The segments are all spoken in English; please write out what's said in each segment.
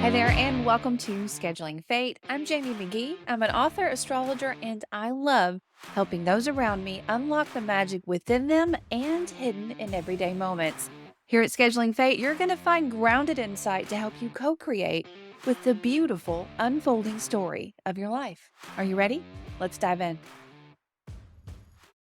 Hi there, and welcome to Scheduling Fate. I'm Jamie McGee. I'm an author, astrologer, and I love helping those around me unlock the magic within them and hidden in everyday moments. Here at Scheduling Fate, you're going to find grounded insight to help you co create with the beautiful, unfolding story of your life. Are you ready? Let's dive in.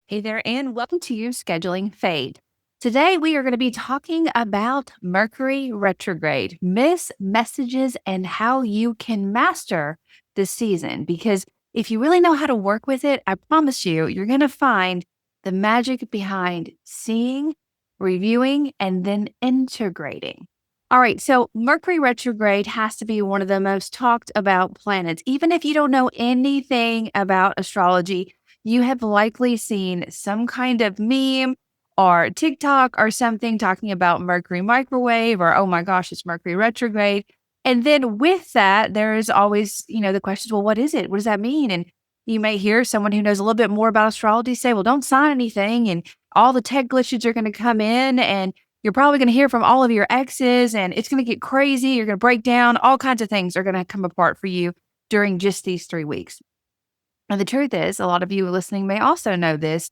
Hey there, and welcome to Scheduling Fate. Today, we are going to be talking about Mercury retrograde, myths, messages, and how you can master this season. Because if you really know how to work with it, I promise you, you're going to find the magic behind seeing, reviewing, and then integrating. All right, so Mercury retrograde has to be one of the most talked about planets. Even if you don't know anything about astrology, you have likely seen some kind of meme or TikTok or something talking about Mercury microwave or, oh my gosh, it's Mercury retrograde. And then with that, there is always, the questions, well, what is it? What does that mean? And you may hear someone who knows a little bit more about astrology say, well, don't sign anything. And all the tech glitches are going to come in and you're probably going to hear from all of your exes and it's going to get crazy. You're going to break down. All kinds of things are going to come apart for you during just these 3 weeks. And the truth is, a lot of you listening may also know this,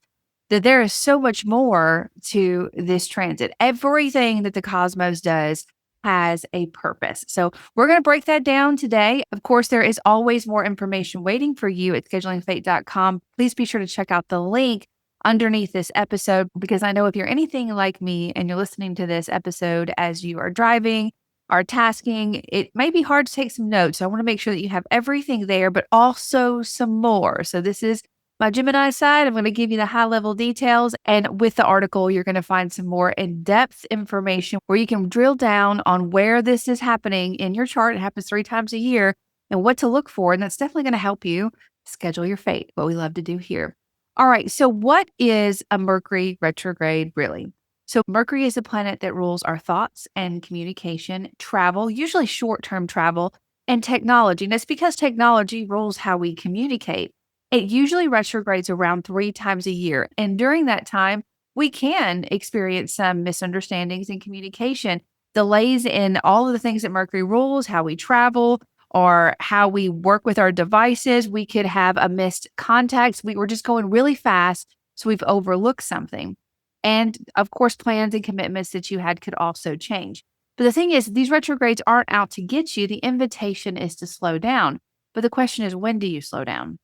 that there is so much more to this transit. Everything that the cosmos does has a purpose. So we're going to break that down today. Of course, there is always more information waiting for you at schedulingfate.com. Please be sure to check out the link underneath this episode, because I know if you're anything like me and you're listening to this episode as you are driving, are tasking, it may be hard to take some notes. So I want to make sure that you have everything there, but also some more. So this is my Gemini side. I'm going to give you the high level details. And with the article, you're going to find some more in-depth information where you can drill down on where this is happening in your chart. It happens 3 times a year and what to look for. And that's definitely going to help you schedule your fate, what we love to do here. All right. So what is a Mercury retrograde really? So Mercury is a planet that rules our thoughts and communication, travel, usually short-term travel, and technology. And that's because technology rules how we communicate. It usually retrogrades around 3 times a year. And during that time, we can experience some misunderstandings in communication, delays in all of the things that Mercury rules, how we travel, or how we work with our devices. We could have a missed contact. We were just going really fast, so we've overlooked something. And of course, plans and commitments that you had could also change. But the thing is, these retrogrades aren't out to get you. The invitation is to slow down. But the question is, when do you slow down?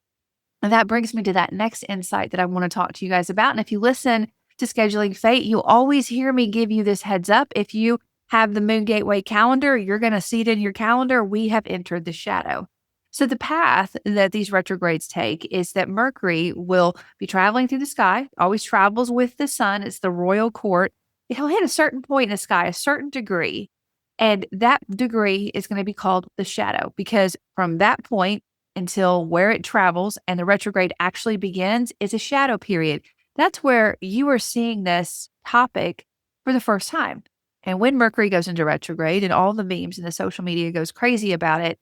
And that brings me to that next insight that I want to talk to you guys about. And if you listen to Scheduling Fate, you'll always hear me give you this heads up. If you have the Moon Gateway calendar, you're going to see it in your calendar. We have entered the shadow. So the path that these retrogrades take is that Mercury will be traveling through the sky, always travels with the sun. It's the royal court. He'll hit a certain point in the sky, a certain degree. And that degree is going to be called the shadow, because from that point until where it travels and the retrograde actually begins is a shadow period. That's where you are seeing this topic for the first time. And when Mercury goes into retrograde and all the memes and the social media goes crazy about it,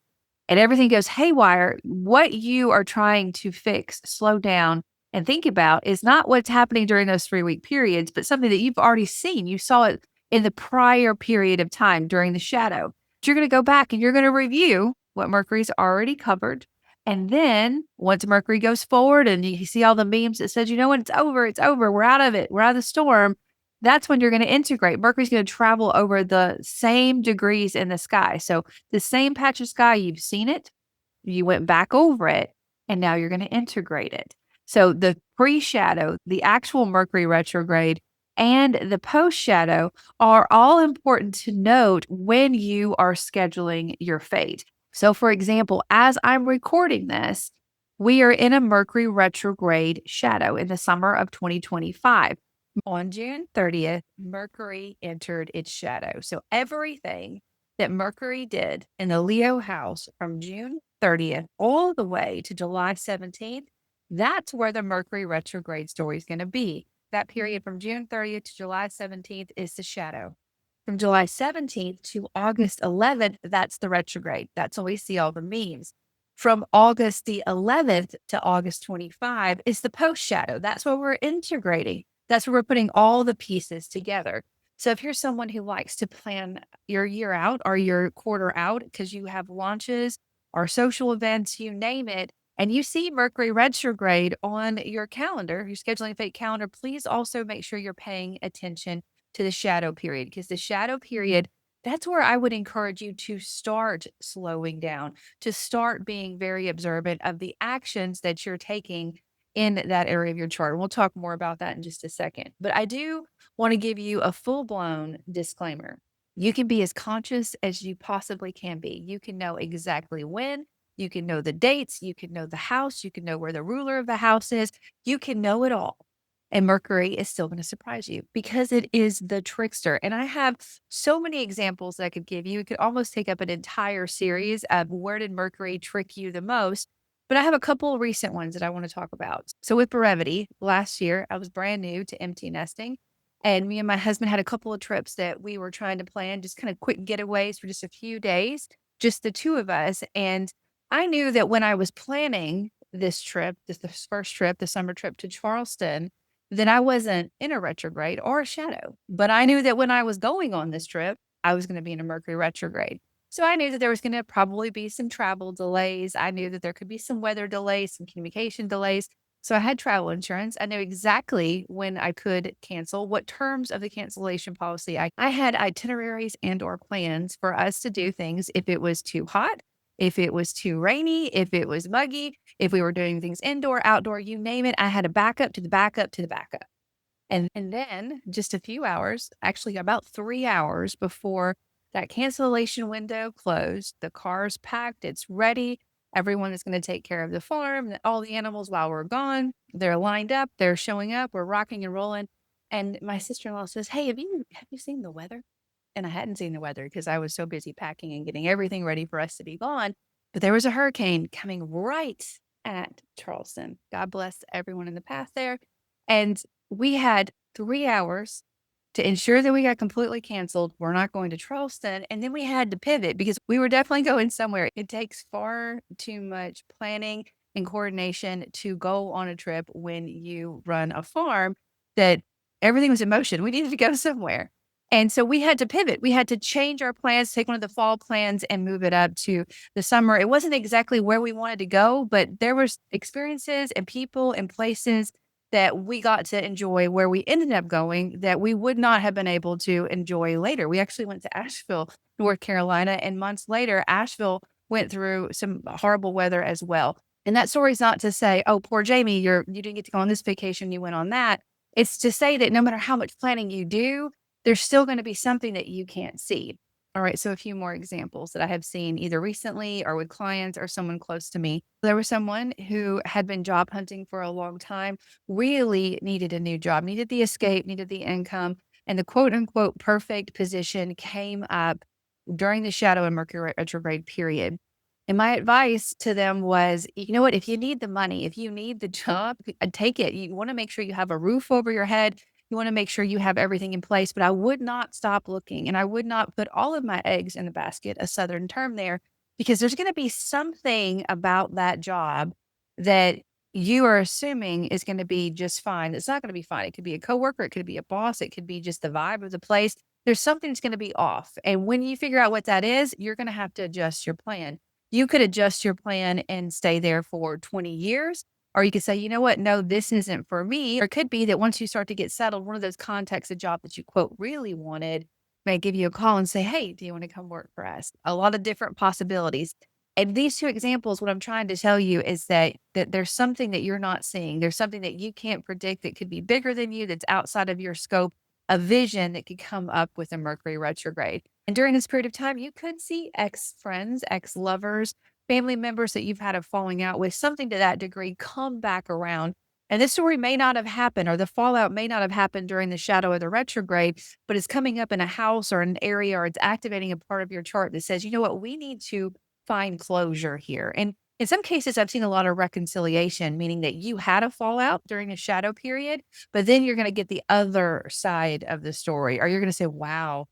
and everything goes haywire, what you are trying to fix, slow down, and think about is not what's happening during those 3-week periods, but something that you've already seen. You saw it in the prior period of time during the shadow. You're going to go back and you're going to review what Mercury's already covered. And then once Mercury goes forward and you see all the memes that says, you know what, it's over, we're out of it, we're out of the storm. That's when you're going to integrate. Mercury's going to travel over the same degrees in the sky. So the same patch of sky, you've seen it, you went back over it, and now you're going to integrate it. So the pre-shadow, the actual Mercury retrograde, and the post-shadow are all important to note when you are scheduling your fate. So for example, as I'm recording this, we are in a Mercury retrograde shadow in the summer of 2025. On June 30th, Mercury entered its shadow. So everything that Mercury did in the Leo house from June 30th all the way to July 17th, that's where the Mercury retrograde story is going to be. That period from June 30th to July 17th is the shadow. From July 17th to August 11th, that's the retrograde. That's when we see all the memes. From August the 11th to August 25 is the post shadow. That's where we're integrating. That's where we're putting all the pieces together. So if you're someone who likes to plan your year out or your quarter out because you have launches or social events, you name it, and you see Mercury retrograde on your calendar, your scheduling fate calendar, please also make sure you're paying attention to the shadow period because the shadow period, that's where I would encourage you to start slowing down, to start being very observant of the actions that you're taking in that area of your chart. We'll talk more about that in just a second. But I do want to give you a full blown disclaimer. You can be as conscious as you possibly can be. You can know exactly when, you can know the dates, you can know the house, you can know where the ruler of the house is, you can know it all. And Mercury is still going to surprise you because it is the trickster. And I have so many examples that I could give you. It could almost take up an entire series of where did Mercury trick you the most. But I have a couple of recent ones that I want to talk about. So, with brevity, last year I was brand new to empty nesting. And me and my husband had a couple of trips that we were trying to plan, just kind of quick getaways for just a few days, just the two of us. And I knew that when I was planning this trip, this first trip, the summer trip to Charleston, then I wasn't in a retrograde or a shadow. But I knew that when I was going on this trip, I was going to be in a Mercury retrograde. So I knew that there was going to probably be some travel delays. I knew that there could be some weather delays, some communication delays. So I had travel insurance. I knew exactly when I could cancel, what terms of the cancellation policy. I had itineraries and or plans for us to do things if it was too hot, if it was too rainy, if it was muggy, if we were doing things indoor, outdoor, you name it. I had a backup to the backup to the backup. And then just a few hours, actually about 3 hours before that cancellation window closed, the car's packed, it's ready. Everyone is going to take care of the farm, all the animals while we're gone. They're lined up, they're showing up, we're rocking and rolling. And my sister-in-law says, "Hey, have you seen the weather?" And I hadn't seen the weather because I was so busy packing and getting everything ready for us to be gone. But there was a hurricane coming right at Charleston. God bless everyone in the path there. And we had 3 hours to ensure that we got completely canceled. We're not going to Charleston. And then we had to pivot because we were definitely going somewhere. It takes far too much planning and coordination to go on a trip when you run a farm that everything was in motion. We needed to go somewhere. And so we had to pivot. We had to change our plans, take one of the fall plans and move it up to the summer. It wasn't exactly where we wanted to go, but there was experiences and people and places that we got to enjoy where we ended up going that we would not have been able to enjoy later. We actually went to Asheville, North Carolina, and months later, Asheville went through some horrible weather as well. And that story is not to say, "Oh, poor Jamie, you didn't get to go on this vacation, you went on that." It's to say that no matter how much planning you do, there's still going to be something that you can't see. All right, so a few more examples that I have seen either recently or with clients or someone close to me. There was someone who had been job hunting for a long time, really needed a new job, needed the escape, needed the income, and the quote unquote perfect position came up during the shadow and Mercury retrograde period. And my advice to them was, you know what, if you need the money, if you need the job, take it. You want to make sure you have a roof over your head. You want to make sure you have everything in place, but I would not stop looking and I would not put all of my eggs in the basket, a Southern term there, because there's going to be something about that job that you are assuming is going to be just fine. It's not going to be fine. It could be a coworker, it could be a boss, it could be just the vibe of the place. There's something that's going to be off. And when you figure out what that is, you're going to have to adjust your plan. You could adjust your plan and stay there for 20 years. Or you could say, you know what? No, this isn't for me. Or it could be that once you start to get settled, one of those contacts, a job that you quote really wanted, may give you a call and say, "Hey, do you want to come work for us?" A lot of different possibilities. And these two examples, what I'm trying to tell you is that there's something that you're not seeing. There's something that you can't predict that could be bigger than you, that's outside of your scope, a vision that could come up with a Mercury retrograde. And during this period of time, you could see ex friends, ex lovers, family members that you've had a falling out with, something to that degree, come back around. And this story may not have happened, or the fallout may not have happened during the shadow of the retrograde, but it's coming up in a house or an area, or it's activating a part of your chart that says, you know what, we need to find closure here. And in some cases, I've seen a lot of reconciliation, meaning that you had a fallout during a shadow period, but then you're going to get the other side of the story, or you're going to say, wow,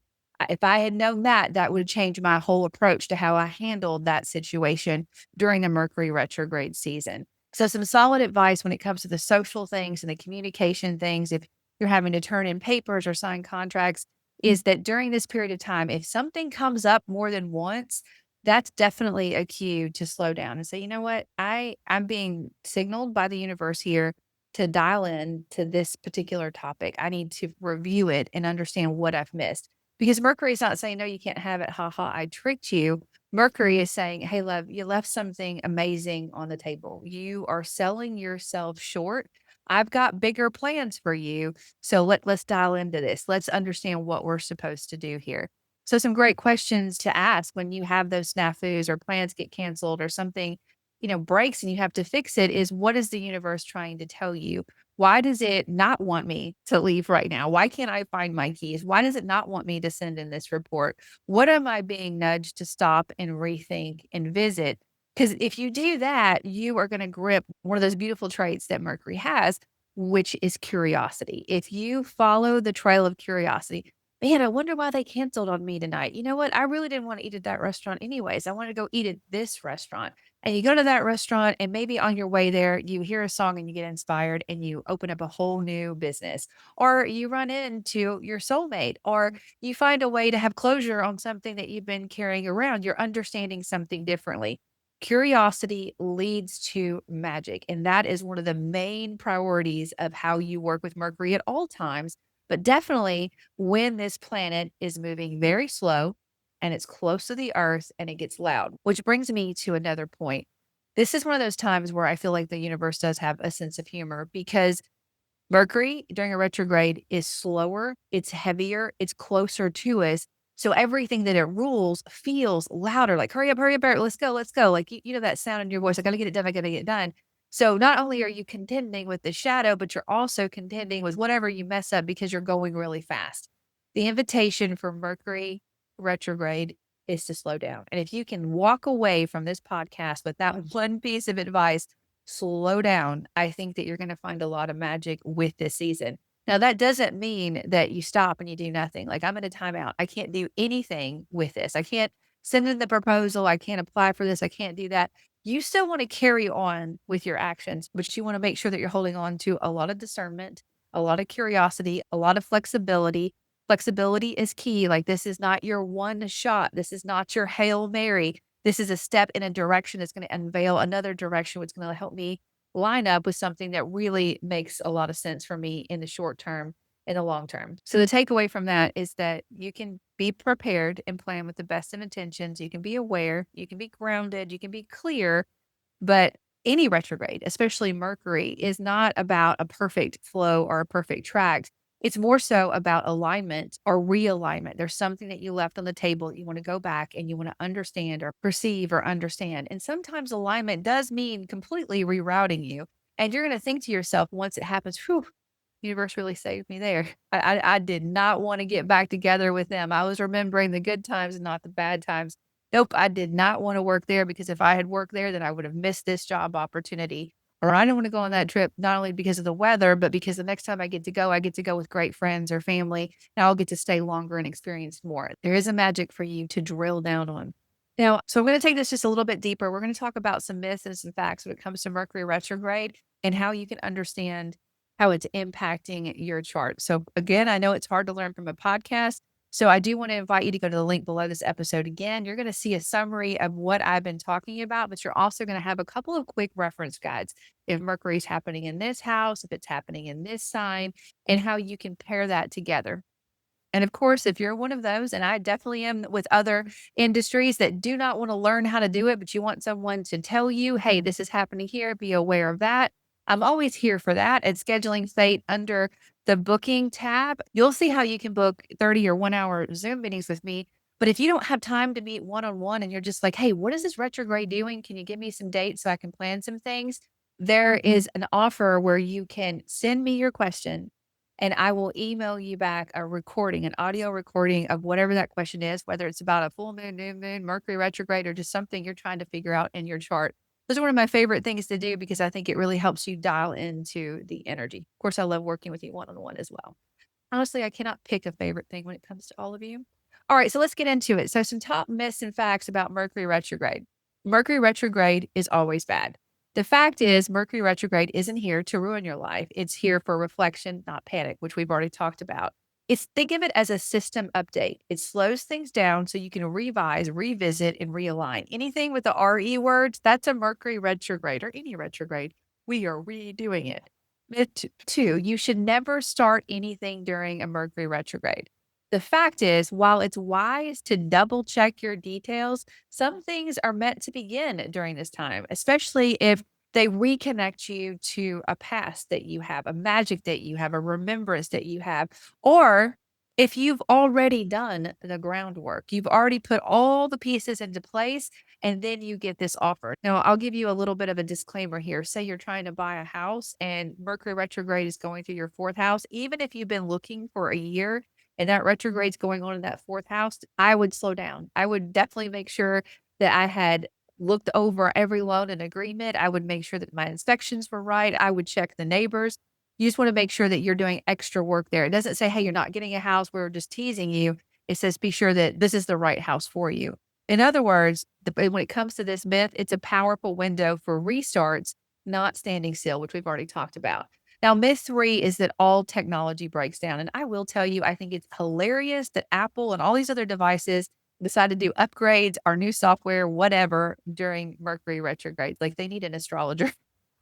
if I had known that, that would change my whole approach to how I handled that situation during the Mercury retrograde season. So, some solid advice when it comes to the social things and the communication things. If you're having to turn in papers or sign contracts, is that during this period of time, if something comes up more than once, that's definitely a cue to slow down and say, you know what, I'm being signaled by the universe here to dial in to this particular topic. I need to review it and understand what I've missed. Because Mercury is not saying, no, you can't have it. Ha ha, I tricked you. Mercury is saying, hey, love, you left something amazing on the table. You are selling yourself short. I've got bigger plans for you. So let's dial into this. Let's understand what we're supposed to do here. So some great questions to ask when you have those snafus or plans get canceled or something, breaks and you have to fix it is, what is the universe trying to tell you? Why does it not want me to leave right now? Why can't I find my keys? Why does it not want me to send in this report? What am I being nudged to stop and rethink and visit? Because if you do that, you are going to grip one of those beautiful traits that Mercury has, which is curiosity. If you follow the trail of curiosity, man, I wonder why they canceled on me tonight. You know what? I really didn't want to eat at that restaurant anyways. I want to go eat at this restaurant. And you go to that restaurant, and maybe on your way there, you hear a song and you get inspired and you open up a whole new business, or you run into your soulmate, or you find a way to have closure on something that you've been carrying around. You're understanding something differently. Curiosity leads to magic. And that is one of the main priorities of how you work with Mercury at all times. But definitely when this planet is moving very slow and it's close to the earth and it gets loud, which brings me to another point. This is one of those times where I feel like the universe does have a sense of humor because Mercury during a retrograde is slower, it's heavier, it's closer to us. So everything that it rules feels louder, like hurry up, let's go, let's go. Like, you know, that sound in your voice, I got to get it done, I got to get it done. So not only are you contending with the shadow, but you're also contending with whatever you mess up because you're going really fast. The invitation for Mercury retrograde is to slow down. And if you can walk away from this podcast with that one piece of advice, slow down. I think that you're going to find a lot of magic with this season. Now, that doesn't mean that you stop and you do nothing. Like, I'm in a timeout. I can't do anything with this. I can't send in the proposal. I can't apply for this. I can't do that. You still want to carry on with your actions, but you want to make sure that you're holding on to a lot of discernment, a lot of curiosity, a lot of flexibility. Flexibility is key. Like, this is not your one shot. This is not your Hail Mary. This is a step in a direction that's going to unveil another direction, which is going to help me line up with something that really makes a lot of sense for me in the short term and the long term. So the takeaway from that is that you can be prepared and plan with the best of intentions. You can be aware, you can be grounded, you can be clear, but any retrograde, especially Mercury, is not about a perfect flow or a perfect track. It's more so about alignment or realignment. There's something that you left on the table. You want to go back and you want to understand or perceive or understand. And sometimes alignment does mean completely rerouting you. And you're going to think to yourself once it happens, whew, universe really saved me there. I did not want to get back together with them. I was remembering the good times and not the bad times. Nope, I did not want to work there because if I had worked there, then I would have missed this job opportunity. Or I don't want to go on that trip, not only because of the weather, but because the next time I get to go with great friends or family, and I'll get to stay longer and experience more. There is a magic for you to drill down on. Now, so I'm going to take this just a little bit deeper. We're going to talk about some myths and some facts when it comes to Mercury retrograde and how you can understand how it's impacting your chart. So again, I know it's hard to learn from a podcast. So I do want to invite you to go to the link below this episode. Again, you're going to see a summary of what I've been talking about, but you're also going to have a couple of quick reference guides. If Mercury's happening in this house, if it's happening in this sign, and how you can pair that together. And of course, if you're one of those, and I definitely am with other industries that do not want to learn how to do it, but you want someone to tell you, hey, this is happening here, be aware of that. I'm always here for that at Scheduling Fate under the booking tab. You'll see how you can book 30 or 1 hour Zoom meetings with me. But if you don't have time to meet one on one and you're just like, hey, what is this retrograde doing? Can you give me some dates so I can plan some things? There is an offer where you can send me your question and I will email you back a recording, an audio recording of whatever that question is, whether it's about a full moon, new moon, Mercury retrograde, or just something you're trying to figure out in your chart. Those are one of my favorite things to do because I think it really helps you dial into the energy. Of course, I love working with you one-on-one as well. Honestly, I cannot pick a favorite thing when it comes to all of you. All right, so let's get into it. So some top myths and facts about Mercury retrograde. Mercury retrograde is always bad. The fact is, Mercury retrograde isn't here to ruin your life. It's here for reflection, not panic, which we've already talked about. It's think of it as a system update. It slows things down so you can revise, revisit, and realign. Anything with the RE words, that's a Mercury retrograde or any retrograde. We are redoing it. Two, you should never start anything during a Mercury retrograde. The fact is, while it's wise to double check your details, some things are meant to begin during this time, especially if they reconnect you to a past that you have, a magic that you have, a remembrance that you have, or if you've already done the groundwork, you've already put all the pieces into place, and then you get this offer. Now, I'll give you a little bit of a disclaimer here. Say you're trying to buy a house and Mercury retrograde is going through your fourth house. Even if you've been looking for a year and that retrograde's going on in that fourth house, I would slow down. I would definitely make sure that I had looked over every loan and agreement. I would make sure that my inspections were right. I would check the neighbors. You just want to make sure that you're doing extra work there. It doesn't say, hey, you're not getting a house. We're just teasing you. It says, be sure that this is the right house for you. In other words, when it comes to this myth, it's a powerful window for restarts, not standing still, which we've already talked about. Now, myth three is that all technology breaks down. And I will tell you, I think it's hilarious that Apple and all these other devices decide to do upgrades or new software, whatever, during Mercury retrograde. Like they need an astrologer.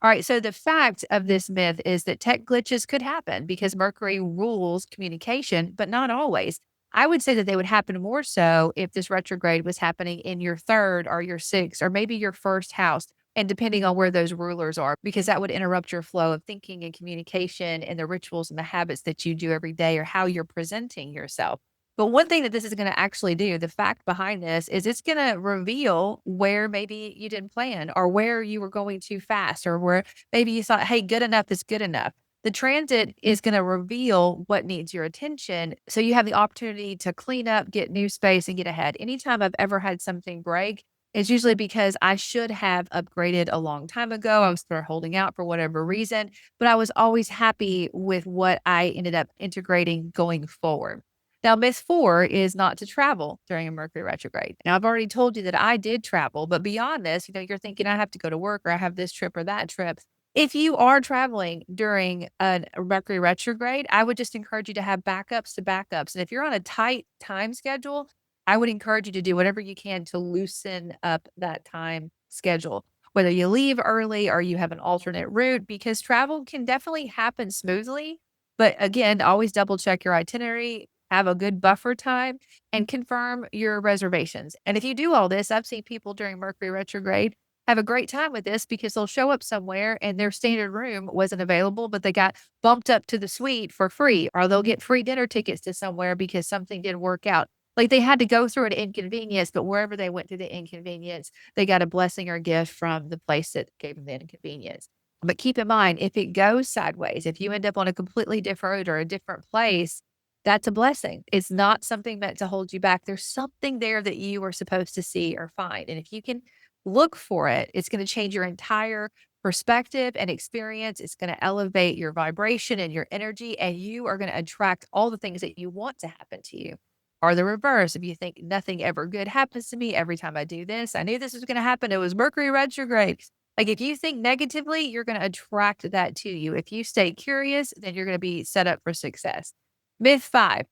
All right. So the fact of this myth is that tech glitches could happen because Mercury rules communication, but not always. I would say that they would happen more so if this retrograde was happening in your third or your sixth or maybe your first house. And depending on where those rulers are, because that would interrupt your flow of thinking and communication and the rituals and the habits that you do every day or how you're presenting yourself. But one thing that this is going to actually do, the fact behind this is it's going to reveal where maybe you didn't plan or where you were going too fast or where maybe you thought, hey, good enough is good enough. The transit is going to reveal what needs your attention. So you have the opportunity to clean up, get new space, and get ahead. Anytime I've ever had something break, it's usually because I should have upgraded a long time ago. I was sort of holding out for whatever reason, but I was always happy with what I ended up integrating going forward. Now, myth four is not to travel during a Mercury retrograde. Now, I've already told you that I did travel, but beyond this, you're thinking I have to go to work or I have this trip or that trip. If you are traveling during a Mercury retrograde, I would just encourage you to have backups to backups. And if you're on a tight time schedule, I would encourage you to do whatever you can to loosen up that time schedule, whether you leave early or you have an alternate route, because travel can definitely happen smoothly. But again, always double check your itinerary, have a good buffer time, and confirm your reservations. And if you do all this, I've seen people during Mercury retrograde have a great time with this because they'll show up somewhere and their standard room wasn't available, but they got bumped up to the suite for free, or they'll get free dinner tickets to somewhere because something didn't work out. Like they had to go through an inconvenience, but wherever they went through the inconvenience, they got a blessing or gift from the place that gave them the inconvenience. But keep in mind, if it goes sideways, if you end up on a completely different road or a different place, that's a blessing. It's not something meant to hold you back. There's something there that you are supposed to see or find. And if you can look for it, it's going to change your entire perspective and experience. It's going to elevate your vibration and your energy, and you are going to attract all the things that you want to happen to you. Or the reverse, if you think nothing ever good happens to me every time I do this, I knew this was going to happen. It was Mercury retrograde. Like if you think negatively, you're going to attract that to you. If you stay curious, then you're going to be set up for success. Myth five,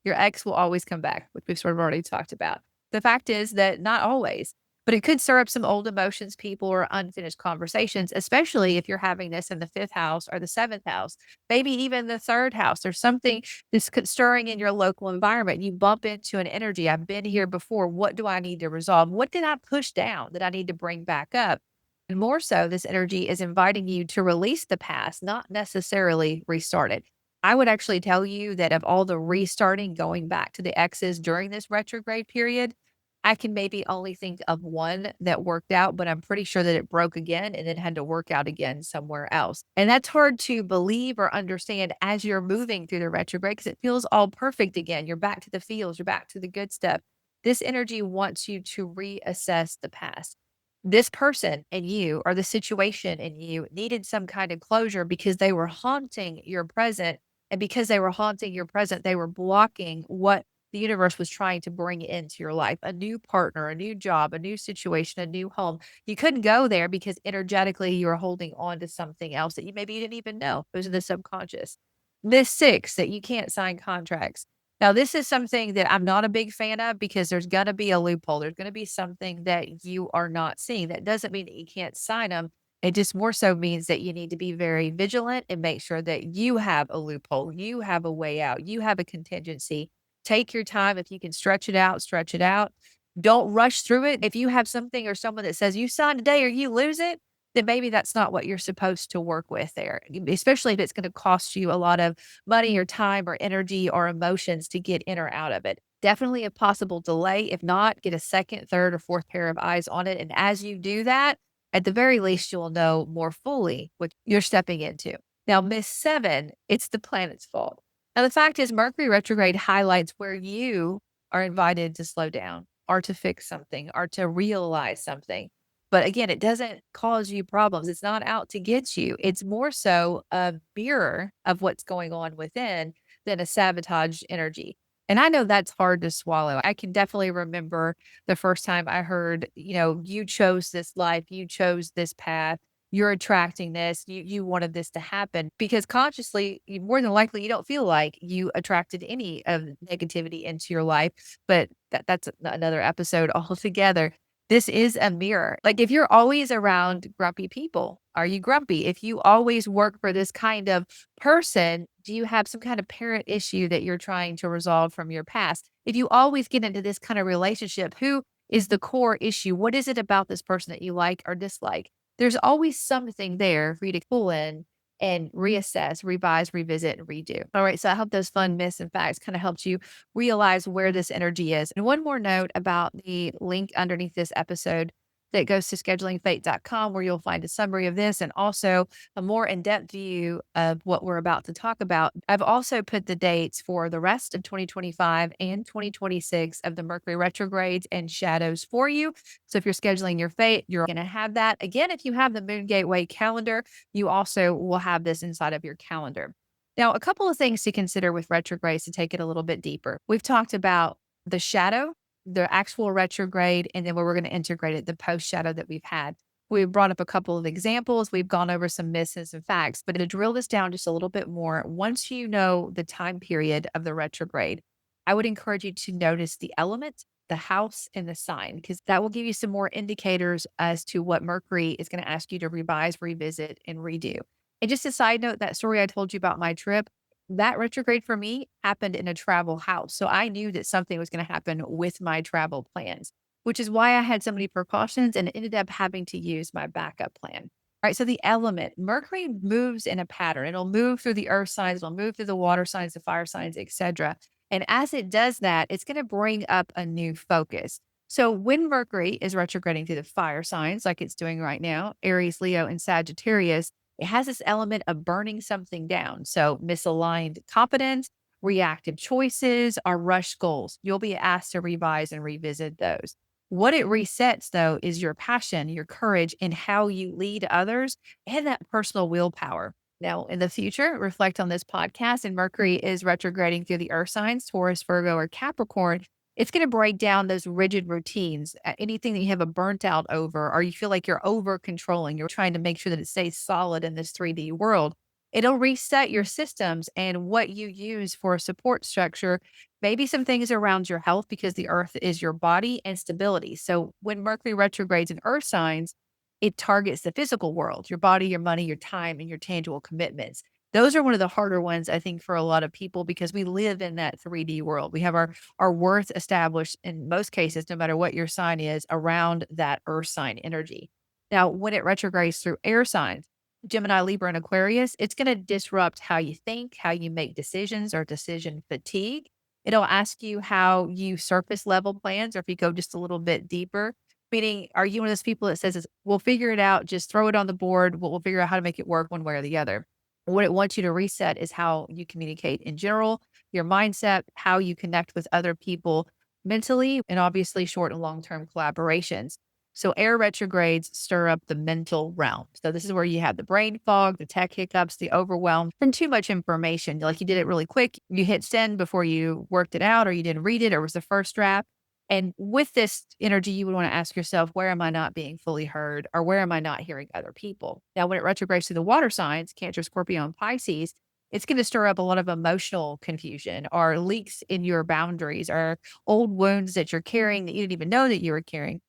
your ex will always come back, which we've sort of already talked about. The fact is that not always, but it could stir up some old emotions, people, or unfinished conversations, especially if you're having this in the fifth house or the seventh house, maybe even the third house. There's something that's stirring in your local environment. You bump into an energy. I've been here before. What do I need to resolve? What did I push down that I need to bring back up? And more so, this energy is inviting you to release the past, not necessarily restart it. I would actually tell you that of all the restarting, going back to the exes during this retrograde period, I can maybe only think of one that worked out, but I'm pretty sure that it broke again and then had to work out again somewhere else. And that's hard to believe or understand as you're moving through the retrograde because it feels all perfect again. You're back to the feels, you're back to the good stuff. This energy wants you to reassess the past. This person and you, or the situation and you, needed some kind of closure because they were haunting your present. And because they were haunting your present, they were blocking what the universe was trying to bring into your life: a new partner, a new job, a new situation, a new home. You couldn't go there because energetically you were holding on to something else that you maybe you didn't even know. It was in the subconscious. This 6, that you can't sign contracts. Now, this is something that I'm not a big fan of because there's gonna be a loophole. There's gonna be something that you are not seeing. That doesn't mean that you can't sign them. It just more so means that you need to be very vigilant and make sure that you have a loophole, you have a way out, you have a contingency. Take your time. If you can stretch it out, stretch it out. Don't rush through it. If you have something or someone that says you sign today or you lose it, then maybe that's not what you're supposed to work with there, especially if it's going to cost you a lot of money or time or energy or emotions to get in or out of it. Definitely a possible delay. If not, get a second, third, or fourth pair of eyes on it. And as you do that, at the very least, you'll know more fully what you're stepping into. Now, Miss Seven, it's the planet's fault. Now, the fact is, Mercury retrograde highlights where you are invited to slow down or to fix something or to realize something. But again, it doesn't cause you problems. It's not out to get you. It's more so a mirror of what's going on within than a sabotage energy. And I know that's hard to swallow. I can definitely remember the first time I heard, you chose this life, you chose this path, you're attracting this, you wanted this to happen because consciously, more than likely, you don't feel like you attracted any of negativity into your life. But that's another episode altogether. This is a mirror. Like, if you're always around grumpy people, are you grumpy? If you always work for this kind of person, do you have some kind of parent issue that you're trying to resolve from your past? If you always get into this kind of relationship, who is the core issue? What is it about this person that you like or dislike? There's always something there for you to pull in and reassess, revise, revisit, and redo. All right. So I hope those fun myths and facts kind of helped you realize where this energy is. And one more note about the link underneath this episode that goes to schedulingfate.com, where you'll find a summary of this and also a more in-depth view of what we're about to talk about. I've also put the dates for the rest of 2025 and 2026 of the Mercury retrogrades and shadows for you. So if you're scheduling your fate, you're going to have that. Again, if you have the Moon Gateway calendar, you also will have this inside of your calendar. Now, a couple of things to consider with retrogrades to take it a little bit deeper. We've talked about the shadow, the actual retrograde, and then where we're going to integrate it, the post shadow that we've had. We've brought up a couple of examples. We've gone over some myths and facts, but to drill this down just a little bit more, once you know the time period of the retrograde, I would encourage you to notice the element, the house, and the sign, because that will give you some more indicators as to what Mercury is going to ask you to revise, revisit, and redo. And just a side note, that story I told you about my trip, that retrograde for me happened in a travel house. So I knew that something was going to happen with my travel plans, which is why I had so many precautions and ended up having to use my backup plan. All right. So the element, Mercury moves in a pattern. It'll move through the earth signs, it'll move through the water signs, the fire signs, etc. And as it does that, it's going to bring up a new focus. So when Mercury is retrograding through the fire signs, like it's doing right now, Aries, Leo, and Sagittarius, it has this element of burning something down. So misaligned competence, reactive choices, or rushed goals. You'll be asked to revise and revisit those. What it resets, though, is your passion, your courage, and how you lead others and that personal willpower. Now, in the future, reflect on this podcast, and Mercury is retrograding through the earth signs, Taurus, Virgo, or Capricorn. It's going to break down those rigid routines, anything that you have a burnt out over, or you feel like you're over controlling, you're trying to make sure that it stays solid in this 3D world. It'll reset your systems and what you use for a support structure, maybe some things around your health because the earth is your body and stability. So when Mercury retrogrades in earth signs, it targets the physical world, your body, your money, your time, and your tangible commitments. Those are one of the harder ones, I think, for a lot of people because we live in that 3D world. We have our worth established in most cases, no matter what your sign is, around that earth sign energy. Now, when it retrogrades through air signs, Gemini, Libra, and Aquarius, it's going to disrupt how you think, how you make decisions, or decision fatigue. It'll ask you how you surface level plans, or if you go just a little bit deeper. Meaning, are you one of those people that says, we'll figure it out, just throw it on the board, we'll figure out how to make it work one way or the other? What it wants you to reset is how you communicate in general, your mindset, how you connect with other people mentally, and obviously short and long term collaborations. So, air retrogrades stir up the mental realm. So, this is where you have the brain fog, the tech hiccups, the overwhelm, and too much information. Like you did it really quick, you hit send before you worked it out, or you didn't read it, or it was the first draft. And with this energy, you would want to ask yourself, where am I not being fully heard, or where am I not hearing other people? Now, when it retrogrades to the water signs, Cancer, Scorpio, and Pisces, it's going to stir up a lot of emotional confusion or leaks in your boundaries or old wounds that you're carrying that you didn't even know that you were carrying.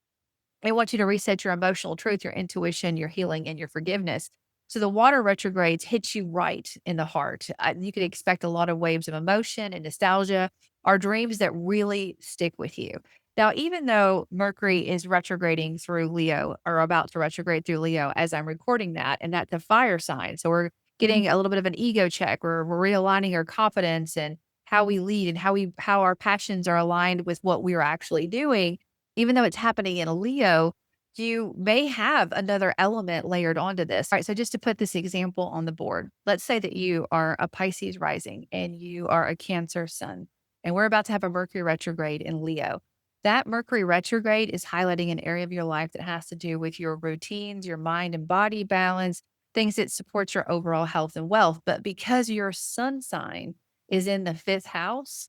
They want you to reset your emotional truth, your intuition, your healing, and your forgiveness. So the water retrogrades hit you right in the heart. You can expect a lot of waves of emotion and nostalgia, or dreams that really stick with you. Now, even though Mercury is retrograding through Leo or about to retrograde through Leo as I'm recording that, and that's a fire sign. So we're getting a little bit of an ego check. We're realigning our confidence and how we lead and how our passions are aligned with what we're actually doing. Even though it's happening in a Leo, you may have another element layered onto this. All right. So just to put this example on the board, let's say that you are a Pisces rising and you are a Cancer sun, and we're about to have a Mercury retrograde in Leo. That Mercury retrograde is highlighting an area of your life that has to do with your routines, your mind and body balance, things that support your overall health and wealth. But because your sun sign is in the fifth house,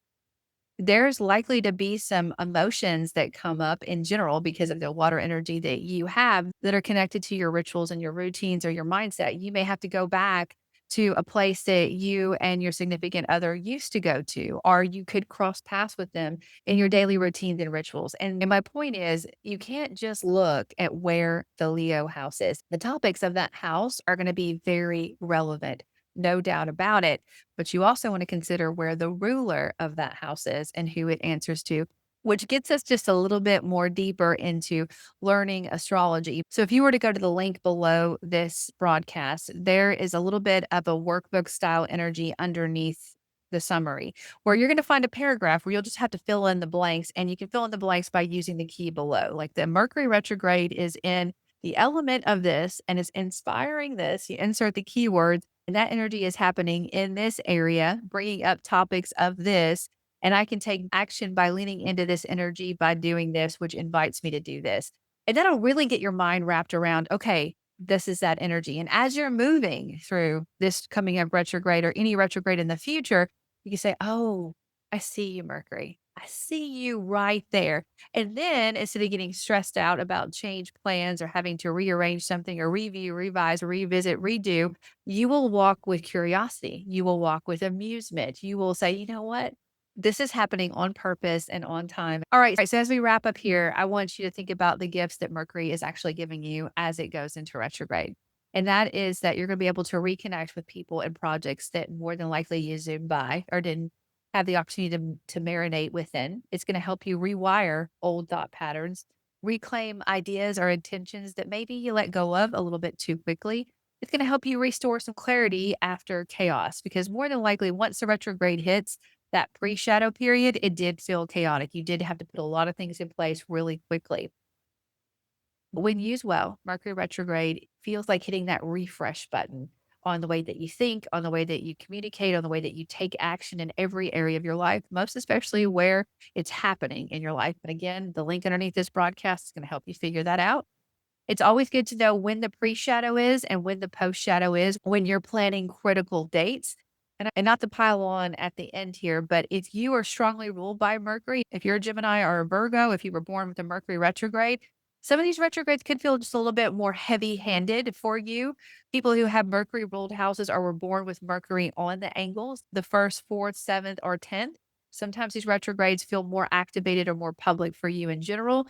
there's likely to be some emotions that come up in general because of the water energy that you have that are connected to your rituals and your routines or your mindset. You may have to go back to a place that you and your significant other used to go to, or you could cross paths with them in your daily routines and rituals. And my point is, you can't just look at where the Leo house is. The topics of that house are going to be very relevant, no doubt about it. But you also want to consider where the ruler of that house is and who it answers to, which gets us just a little bit more deeper into learning astrology. So if you were to go to the link below this broadcast, there is a little bit of a workbook style energy underneath the summary where you're going to find a paragraph where you'll just have to fill in the blanks, and you can fill in the blanks by using the key below. Like the Mercury retrograde is in the element of this and is inspiring this. You insert the keywords, and that energy is happening in this area, bringing up topics of this. And I can take action by leaning into this energy by doing this, which invites me to do this. And that'll really get your mind wrapped around, okay, this is that energy. And as you're moving through this coming up retrograde or any retrograde in the future, you can say, oh, I see you, Mercury. I see you right there. And then instead of getting stressed out about change plans or having to rearrange something or review, revise, revisit, redo, you will walk with curiosity. You will walk with amusement. You will say, you know what? This is happening on purpose and on time. All right. So as we wrap up here, I want you to think about the gifts that Mercury is actually giving you as it goes into retrograde. And that is that you're going to be able to reconnect with people and projects that more than likely you zoomed by or didn't have the opportunity to marinate within. It's going to help you rewire old thought patterns, reclaim ideas or intentions that maybe you let go of a little bit too quickly. It's going to help you restore some clarity after chaos because more than likely, once the retrograde hits, that pre shadow period, it did feel chaotic. You did have to put a lot of things in place really quickly. When used well, Mercury retrograde feels like hitting that refresh button on the way that you think, on the way that you communicate, on the way that you take action in every area of your life, most especially where it's happening in your life. And again, the link underneath this broadcast is going to help you figure that out. It's always good to know when the pre shadow is and when the post shadow is when you're planning critical dates. And not to pile on at the end here, but if you are strongly ruled by Mercury, if you're a Gemini or a Virgo, if you were born with a Mercury retrograde, some of these retrogrades could feel just a little bit more heavy handed for you. People who have Mercury ruled houses or were born with Mercury on the angles, the first, fourth, seventh, or 10th. Sometimes these retrogrades feel more activated or more public for you in general.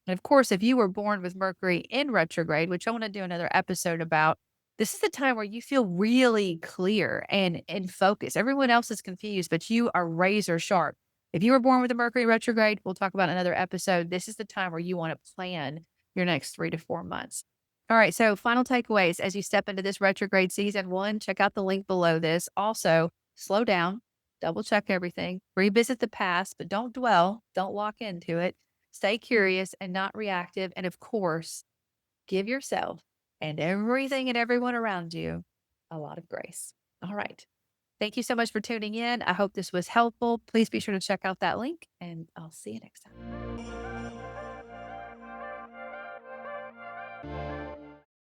And of course, if you were born with Mercury in retrograde, which I want to do another episode about, this is the time where you feel really clear and in focus. Everyone else is confused, but you are razor sharp. If you were born with a Mercury retrograde, we'll talk about another episode. This is the time where you want to plan your next 3 to 4 months. All right. So, final takeaways as you step into this retrograde season one, check out the link below this. Also, slow down, double check everything, revisit the past, but don't dwell, don't lock into it. Stay curious and not reactive. And of course, give yourself and everything and everyone around you a lot of grace. All right. Thank you so much for tuning in. I hope this was helpful. Please be sure to check out that link, and I'll see you next time.